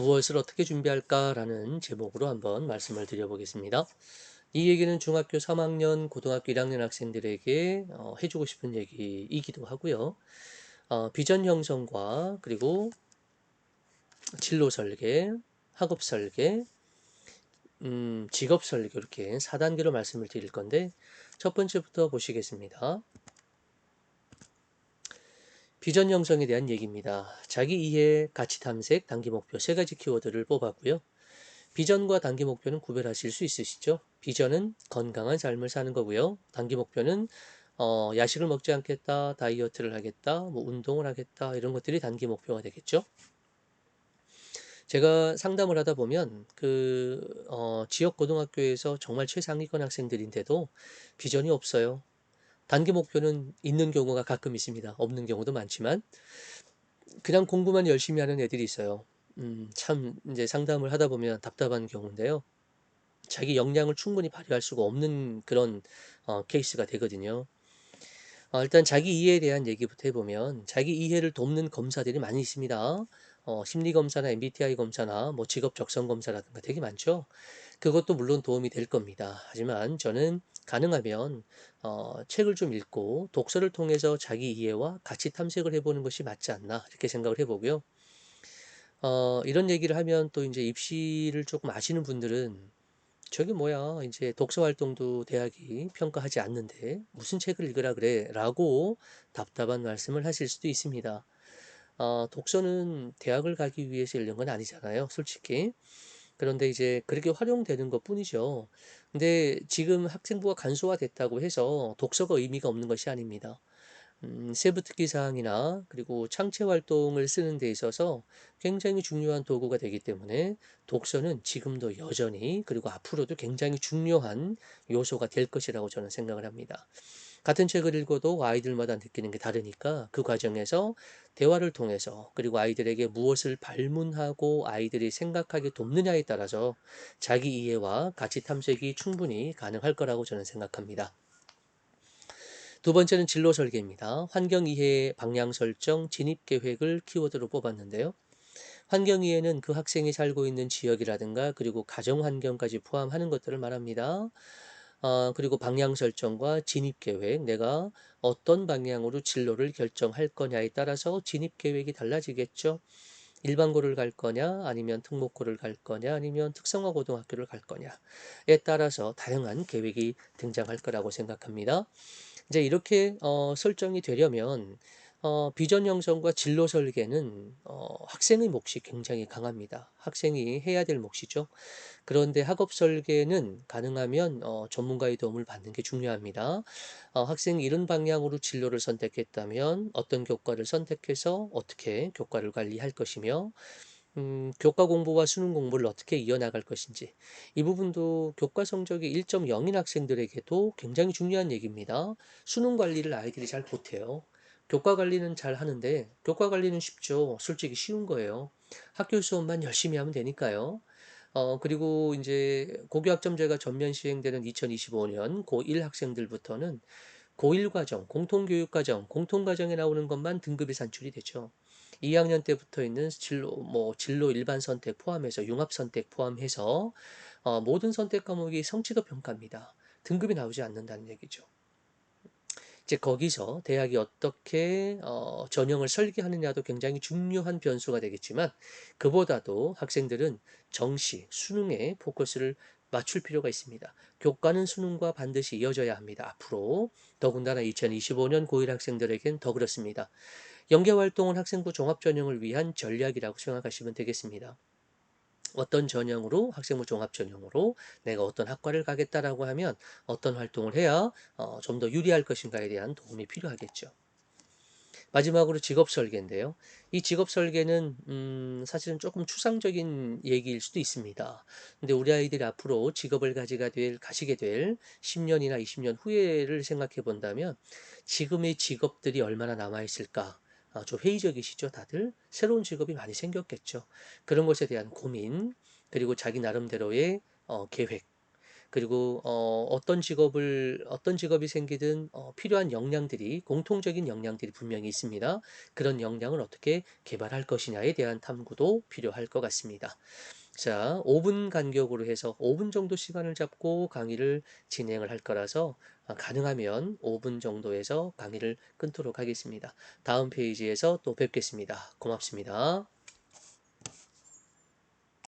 무엇을 어떻게 준비할까라는 제목으로 한번 말씀을 드려보겠습니다. 이 얘기는 중학교 3학년, 고등학교 1학년 학생들에게 해주고 싶은 얘기이기도 하고요. 비전 형성과 그리고 진로 설계, 학업 설계, 직업 설계 이렇게 4단계로 말씀을 드릴 건데 첫 번째부터 보시겠습니다. 비전 형성에 대한 얘기입니다. 자기 이해, 가치 탐색, 단기 목표 세 가지 키워드를 뽑았고요. 비전과 단기 목표는 구별하실 수 있으시죠? 비전은 건강한 삶을 사는 거고요. 단기 목표는 야식을 먹지 않겠다, 다이어트를 하겠다, 뭐 운동을 하겠다 이런 것들이 단기 목표가 되겠죠. 제가 상담을 하다 보면 지역 고등학교에서 정말 최상위권 학생들인데도 비전이 없어요. 단기 목표는 있는 경우가 가끔 있습니다. 없는 경우도 많지만 그냥 공부만 열심히 하는 애들이 있어요. 참 이제 상담을 하다 보면 답답한 경우인데요. 자기 역량을 충분히 발휘할 수가 없는 그런 케이스가 되거든요. 일단 자기 이해에 대한 얘기부터 해보면 자기 이해를 돕는 검사들이 많이 있습니다. 심리 검사나 MBTI 검사나 뭐 직업 적성 검사라든가 되게 많죠. 그것도 물론 도움이 될 겁니다. 하지만 저는 가능하면 책을 좀 읽고 독서를 통해서 자기 이해와 가치 탐색을 해보는 것이 맞지 않나 이렇게 생각을 해보고요. 이런 얘기를 하면 또 이제 입시를 조금 아시는 분들은 저게 뭐야 이제 독서 활동도 대학이 평가하지 않는데 무슨 책을 읽으라 그래 라고 답답한 말씀을 하실 수도 있습니다. 독서는 대학을 가기 위해서 읽는 건 아니잖아요, 솔직히. 그런데 이제 그렇게 활용되는 것 뿐이죠. 근데 지금 학생부가 간소화됐다고 해서 독서가 의미가 없는 것이 아닙니다. 세부 특기 사항이나 그리고 창체 활동을 쓰는 데 있어서 굉장히 중요한 도구가 되기 때문에 독서는 지금도 여전히 그리고 앞으로도 굉장히 중요한 요소가 될 것이라고 저는 생각을 합니다. 같은 책을 읽어도 아이들마다 느끼는 게 다르니까 그 과정에서 대화를 통해서 그리고 아이들에게 무엇을 발문하고 아이들이 생각하게 돕느냐에 따라서 자기 이해와 가치 탐색이 충분히 가능할 거라고 저는 생각합니다. 두 번째는 진로 설계입니다. 환경 이해, 방향 설정, 진입 계획을 키워드로 뽑았는데요. 환경 이해는 그 학생이 살고 있는 지역이라든가 그리고 가정 환경까지 포함하는 것들을 말합니다. 그리고 방향 설정과 진입 계획, 내가 어떤 방향으로 진로를 결정할 거냐에 따라서 진입 계획이 달라지겠죠. 일반고를 갈 거냐, 아니면 특목고를 갈 거냐, 아니면 특성화 고등학교를 갈 거냐에 따라서 다양한 계획이 등장할 거라고 생각합니다. 이제 이렇게 설정이 되려면 비전 형성과 진로 설계는 학생의 몫이 굉장히 강합니다. 학생이 해야 될 몫이죠. 그런데 학업 설계는 가능하면 전문가의 도움을 받는 게 중요합니다. 학생이 이런 방향으로 진로를 선택했다면 어떤 교과를 선택해서 어떻게 교과를 관리할 것이며 교과 공부와 수능 공부를 어떻게 이어나갈 것인지 이 부분도 교과 성적이 1.0인 학생들에게도 굉장히 중요한 얘기입니다. 수능 관리를 아이들이 잘 못해요. 교과 관리는 잘 하는데 교과 관리는 쉽죠. 솔직히 쉬운 거예요. 학교 수업만 열심히 하면 되니까요. 그리고 이제 고교학점제가 전면 시행되는 2025년 고1 학생들부터는 고1 과정, 공통교육과정, 공통과정에 나오는 것만 등급이 산출이 되죠. 2학년 때부터 있는 진로, 뭐 진로 일반 선택 포함해서 융합 선택 포함해서 모든 선택 과목이 성취도 평가입니다. 등급이 나오지 않는다는 얘기죠. 이제 거기서 대학이 어떻게 전형을 설계하느냐도 굉장히 중요한 변수가 되겠지만 그보다도 학생들은 정시, 수능에 포커스를 맞출 필요가 있습니다. 교과는 수능과 반드시 이어져야 합니다. 앞으로 더군다나 2025년 고1 학생들에겐 더 그렇습니다. 연계활동은 학생부 종합전형을 위한 전략이라고 생각하시면 되겠습니다. 어떤 전형으로 학생부 종합 전형으로 내가 어떤 학과를 가겠다라고 하면 어떤 활동을 해야 좀 더 유리할 것인가에 대한 도움이 필요하겠죠. 마지막으로 직업 설계인데요. 이 직업 설계는 사실은 조금 추상적인 얘기일 수도 있습니다. 근데 우리 아이들이 앞으로 직업을 가시게 될 10년이나 20년 후에를 생각해 본다면 지금의 직업들이 얼마나 남아 있을까? 좀 회의적이시죠, 다들? 새로운 직업이 많이 생겼겠죠. 그런 것에 대한 고민, 그리고 자기 나름대로의 계획, 그리고 어떤 직업이 생기든 필요한 역량들이 공통적인 역량들이 분명히 있습니다. 그런 역량을 어떻게 개발할 것이냐에 대한 탐구도 필요할 것 같습니다. 자, 5분 간격으로 해서 5분 정도 시간을 잡고 강의를 진행을 할 거라서 가능하면 5분 정도에서 강의를 끊도록 하겠습니다. 다음 페이지에서 또 뵙겠습니다. 고맙습니다.